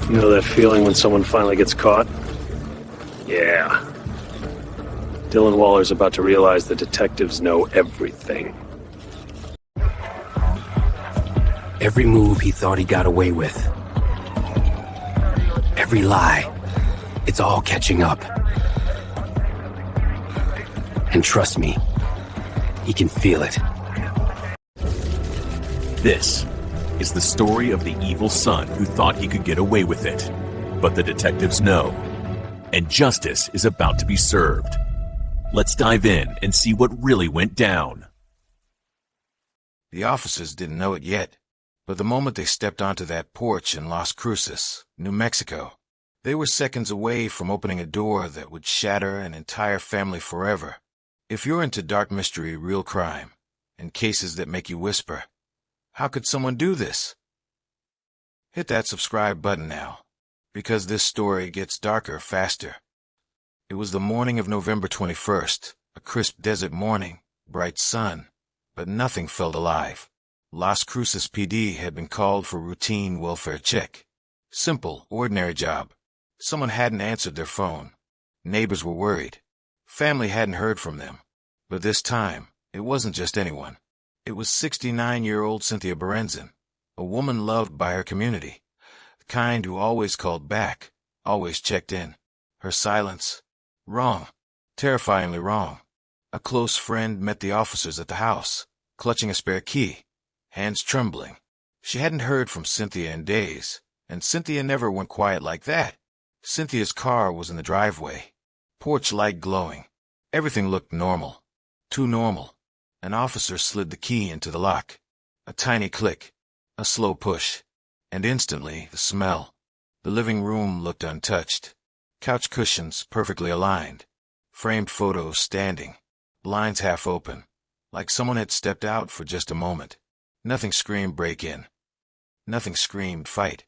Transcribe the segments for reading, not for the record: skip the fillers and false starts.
You know that feeling when someone finally gets caught? Yeah. Dillon Waller's about to realize the detectives know everything. Every move he thought he got away with. Every lie. It's all catching up. And trust me, he can feel it. This is the story of the evil son who thought he could get away with it. But the detectives know, and justice is about to be served. Let's dive in and see what really went down. The officers didn't know it yet, but the moment they stepped onto that porch in Las Cruces, New Mexico, they were seconds away from opening a door that would shatter an entire family forever. If you're into dark mystery, real crime, and cases that make you whisper, how could someone do this? Hit that subscribe button now, because this story gets darker faster. It was the morning of November 21st, a crisp desert morning, bright sun, but nothing felt alive. Las Cruces PD had been called for routine welfare check. Simple, ordinary job. Someone hadn't answered their phone. Neighbors were worried. Family hadn't heard from them. But this time, it wasn't just anyone. It was 69-year-old Cynthia Berendzen, a woman loved by her community, the kind who always called back, always checked in. Her silence, wrong, terrifyingly wrong. A close friend met the officers at the house, clutching a spare key, hands trembling. She hadn't heard from Cynthia in days, and Cynthia never went quiet like that. Cynthia's car was in the driveway, porch light glowing. Everything looked normal, too normal. An officer slid the key into the lock. A tiny click, a slow push, and instantly the smell. The living room looked untouched. Couch cushions perfectly aligned. Framed photos standing. Blinds half open, like someone had stepped out for just a moment. Nothing screamed break-in. Nothing screamed fight.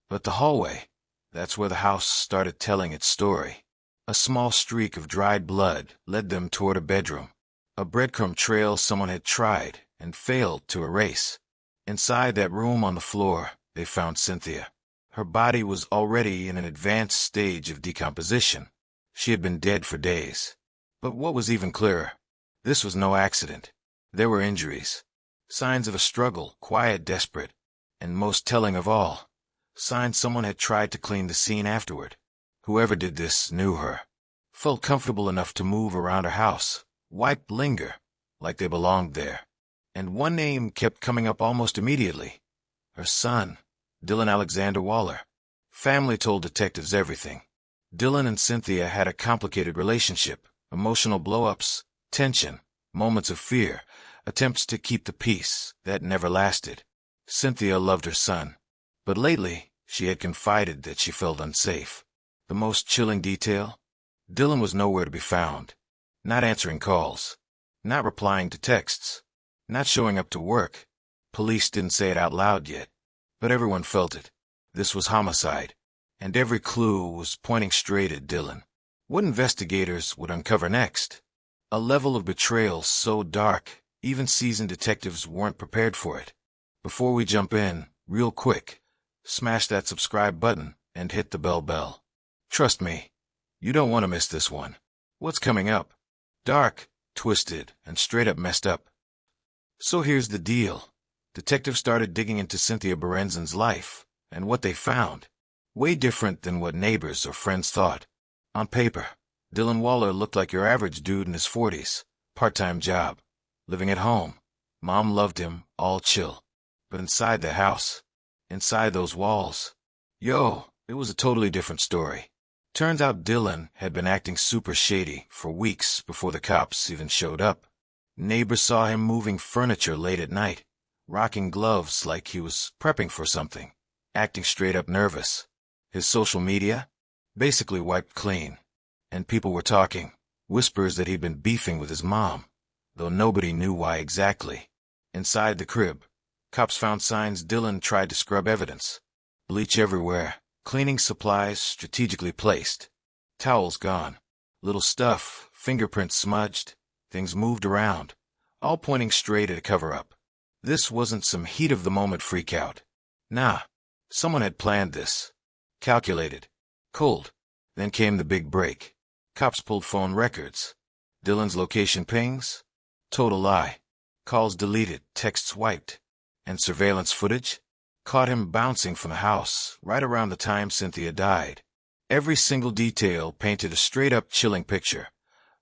But the hallway, that's where the house started telling its story. A small streak of dried blood led them toward a bedroom. A breadcrumb trail someone had tried and failed to erase. Inside that room on the floor, they found Cynthia. Her body was already in an advanced stage of decomposition. She had been dead for days. But what was even clearer, this was no accident. There were injuries. Signs of a struggle, quiet, desperate. And most telling of all, signs someone had tried to clean the scene afterward. Whoever did this knew her. Felt comfortable enough to move around her house. Wiped linger, like they belonged there. And one name kept coming up almost immediately. Her son, Dillon Alexander Waller. Family told detectives everything. Dillon and Cynthia had a complicated relationship, emotional blow-ups, tension, moments of fear, attempts to keep the peace that never lasted. Cynthia loved her son, but lately she had confided that she felt unsafe. The most chilling detail? Dillon was nowhere to be found. Not answering calls. Not replying to texts. Not showing up to work. Police didn't say it out loud yet, but everyone felt it. This was homicide, and every clue was pointing straight at Dillon. What investigators would uncover next? A level of betrayal so dark, even seasoned detectives weren't prepared for it. Before we jump in, real quick, smash that subscribe button and hit the bell. Trust me, you don't want to miss this one. What's coming up? Dark, twisted, and straight up messed up. So here's the deal. Detectives started digging into Cynthia Berendzen's life, and what they found, way different than what neighbors or friends thought. On paper, Dillon Waller looked like your average dude in his 40s, part-time job, living at home. Mom loved him, all chill. But inside the house, inside those walls, it was a totally different story. Turns out Dillon had been acting super shady for weeks before the cops even showed up. Neighbors saw him moving furniture late at night, rocking gloves like he was prepping for something, acting straight up nervous. His social media? Basically wiped clean. And people were talking, whispers that he'd been beefing with his mom, though nobody knew why exactly. Inside the crib, cops found signs Dillon tried to scrub evidence. Bleach everywhere. Cleaning supplies strategically placed. Towels gone. Little stuff, fingerprints smudged, things moved around, all pointing straight at a cover-up. This wasn't some heat-of-the-moment freak-out. Nah, Someone had planned this. Calculated. Cold. Then came the big break. Cops pulled phone records. Dillon's location pings? Total lie. Calls deleted, texts wiped. And surveillance footage? Caught him bouncing from the house right around the time Cynthia died. Every single detail painted a straight-up chilling picture.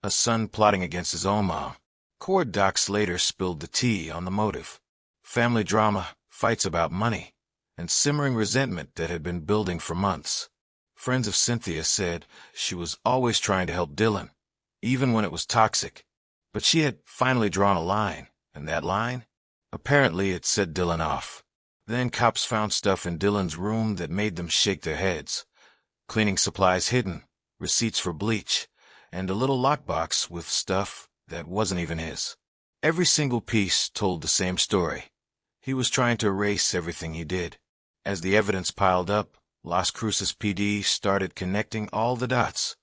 A son plotting against his own mom. Court docs later spilled the tea on the motive. Family drama, fights about money, and simmering resentment that had been building for months. Friends of Cynthia said she was always trying to help Dillon, even when it was toxic. But she had finally drawn a line, and that line? Apparently it set Dillon off. Then cops found stuff in Dillon's room that made them shake their heads. Cleaning supplies hidden, receipts for bleach, and a little lockbox with stuff that wasn't even his. Every single piece told the same story. He was trying to erase everything he did. As the evidence piled up, Las Cruces PD started connecting all the dots.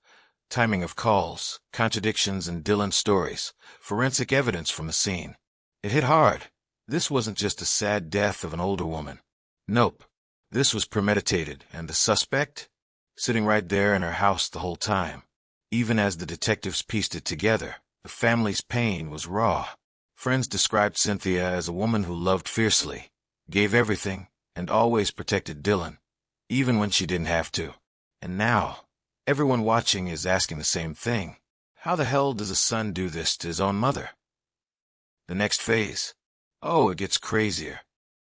Timing of calls, contradictions in Dillon's stories, forensic evidence from the scene. It hit hard. This wasn't just a sad death of an older woman. Nope. This was premeditated, and the suspect? Sitting right there in her house the whole time. Even as the detectives pieced it together, the family's pain was raw. Friends described Cynthia as a woman who loved fiercely, gave everything, and always protected Dillon, even when she didn't have to. And now, everyone watching is asking the same thing. How the hell does a son do this to his own mother? The next phase. Oh, it gets crazier.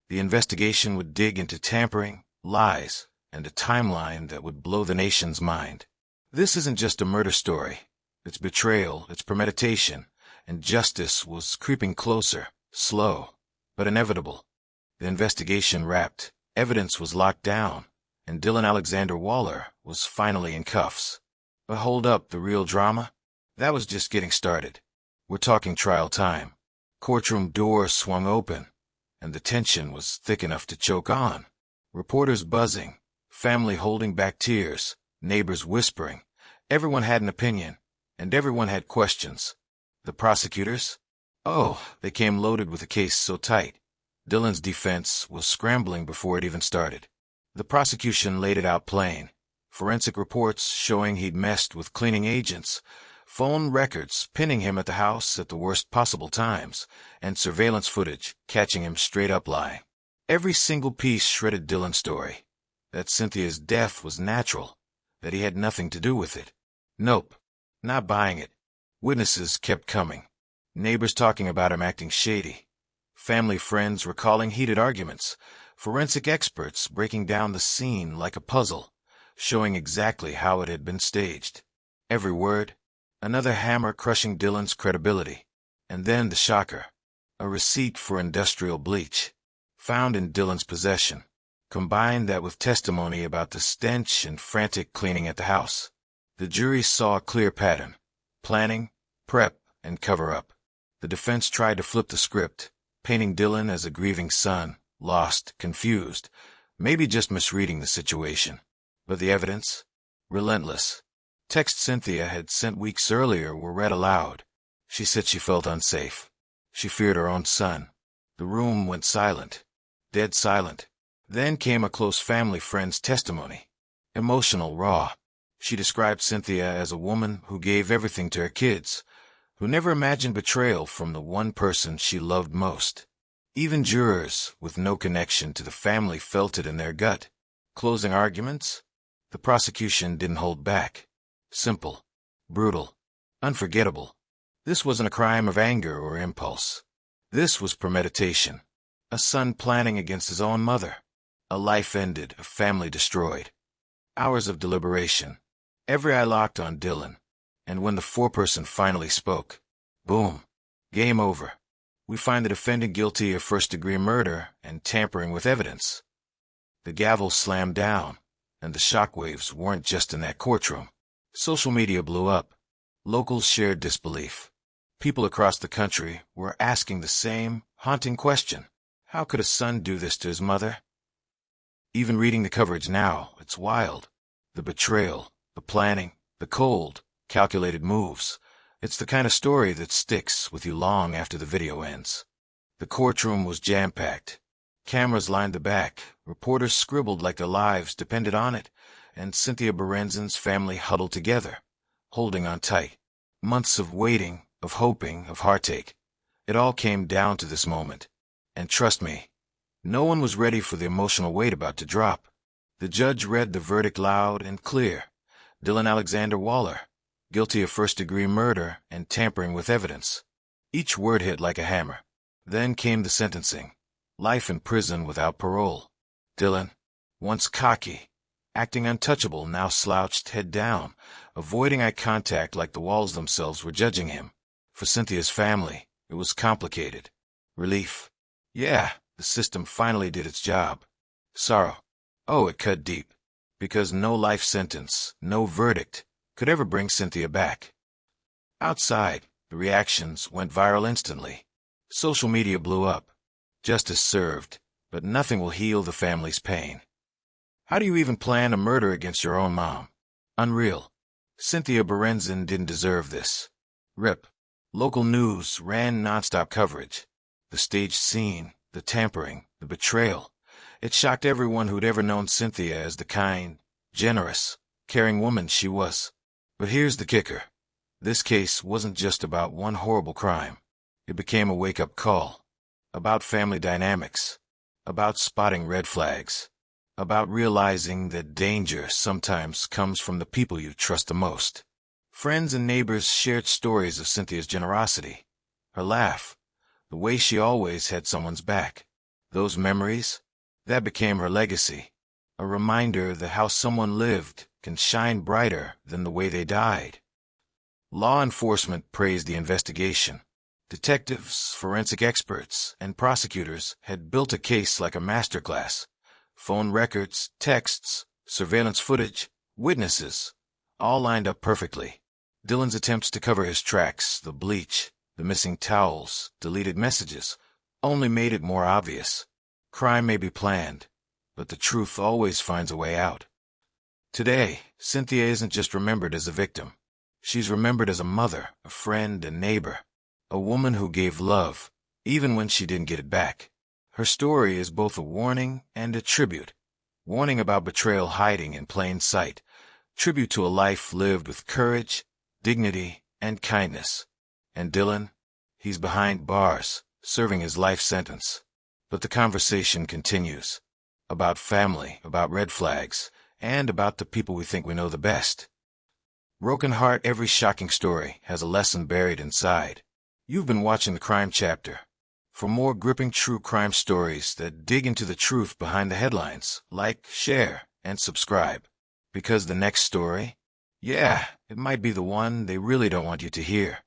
The investigation would dig into tampering, lies, and a timeline that would blow the nation's mind. This isn't just a murder story. It's betrayal, it's premeditation, and justice was creeping closer, slow, but inevitable. The investigation wrapped, evidence was locked down, and Dillon Alexander Waller was finally in cuffs. But hold up, the real drama? That was just getting started. We're talking trial time. Courtroom doors swung open, and the tension was thick enough to choke on. Reporters buzzing, family holding back tears, neighbors whispering. Everyone had an opinion, and everyone had questions. The prosecutors? Oh, they came loaded with a case so tight. Dillon's defense was scrambling before it even started. The prosecution laid it out plain. Forensic reports showing he'd messed with cleaning agents, phone records pinning him at the house at the worst possible times, and surveillance footage catching him straight up lying. Every single piece shredded Dillon's story. That Cynthia's death was natural, that he had nothing to do with it. Nope, not buying it. Witnesses kept coming. Neighbors talking about him acting shady. Family friends recalling heated arguments. Forensic experts breaking down the scene like a puzzle, showing exactly how it had been staged. Every word, another hammer crushing Dillon's credibility. And then the shocker. A receipt for industrial bleach, found in Dillon's possession. Combine that with testimony about the stench and frantic cleaning at the house. The jury saw a clear pattern. Planning, prep, and cover-up. The defense tried to flip the script, painting Dillon as a grieving son, lost, confused, maybe just misreading the situation. But the evidence? Relentless. Texts Cynthia had sent weeks earlier were read aloud. She said she felt unsafe. She feared her own son. The room went silent. Dead silent. Then came a close family friend's testimony. Emotional, raw. She described Cynthia as a woman who gave everything to her kids, who never imagined betrayal from the one person she loved most. Even jurors with no connection to the family felt it in their gut. Closing arguments? The prosecution didn't hold back. Simple, brutal, unforgettable. This wasn't a crime of anger or impulse. This was premeditation. A son planning against his own mother. A life ended, a family destroyed. Hours of deliberation. Every eye locked on Dillon. And when the foreperson finally spoke, boom, game over. We find the defendant guilty of first-degree murder and tampering with evidence. The gavel slammed down, and the shockwaves weren't just in that courtroom. Social media blew up. Locals shared disbelief. People across the country were asking the same haunting question. How could a son do this to his mother? Even reading the coverage now, it's wild. The betrayal, the planning, the cold, calculated moves. It's the kind of story that sticks with you long after the video ends. The courtroom was jam-packed. Cameras lined the back, reporters scribbled like their lives depended on it, and Cynthia Berendzen's family huddled together, holding on tight. Months of waiting, of hoping, of heartache. It all came down to this moment. And trust me, no one was ready for the emotional weight about to drop. The judge read the verdict loud and clear. Dillon Alexander Waller, guilty of first-degree murder and tampering with evidence. Each word hit like a hammer. Then came the sentencing. Life in prison without parole. Dillon, once cocky, acting untouchable, now slouched, head down, avoiding eye contact like the walls themselves were judging him. For Cynthia's family, it was complicated. Relief. Yeah, the system finally did its job. Sorrow. Oh, it cut deep. Because no life sentence, no verdict, could ever bring Cynthia back. Outside, the reactions went viral instantly. Social media blew up. Justice served, but nothing will heal the family's pain. How do you even plan a murder against your own mom? Unreal. Cynthia Berendzen didn't deserve this. RIP. Local news ran nonstop coverage. The staged scene, the tampering, the betrayal. It shocked everyone who'd ever known Cynthia as the kind, generous, caring woman she was. But here's the kicker. This case wasn't just about one horrible crime. It became a wake-up call. About family dynamics. About spotting red flags. About realizing that danger sometimes comes from the people you trust the most. Friends and neighbors shared stories of Cynthia's generosity. Her laugh. The way she always had someone's back. Those memories? That became her legacy. A reminder that how someone lived can shine brighter than the way they died. Law enforcement praised the investigation. Detectives, forensic experts, and prosecutors had built a case like a masterclass. Phone records, texts, surveillance footage, witnesses, all lined up perfectly. Dillon's attempts to cover his tracks, the bleach, the missing towels, deleted messages, only made it more obvious. Crime may be planned, but the truth always finds a way out. Today, Cynthia isn't just remembered as a victim. She's remembered as a mother, a friend, a neighbor, a woman who gave love, even when she didn't get it back. Her story is both a warning and a tribute. Warning about betrayal hiding in plain sight. Tribute to a life lived with courage, dignity, and kindness. And Dillon, he's behind bars, serving his life sentence. But the conversation continues. About family, about red flags, and about the people we think we know the best. Broken heart, every shocking story has a lesson buried inside. You've been watching the Crime Chapter. For more gripping true crime stories that dig into the truth behind the headlines, like, share, and subscribe. Because the next story, yeah, it might be the one they really don't want you to hear.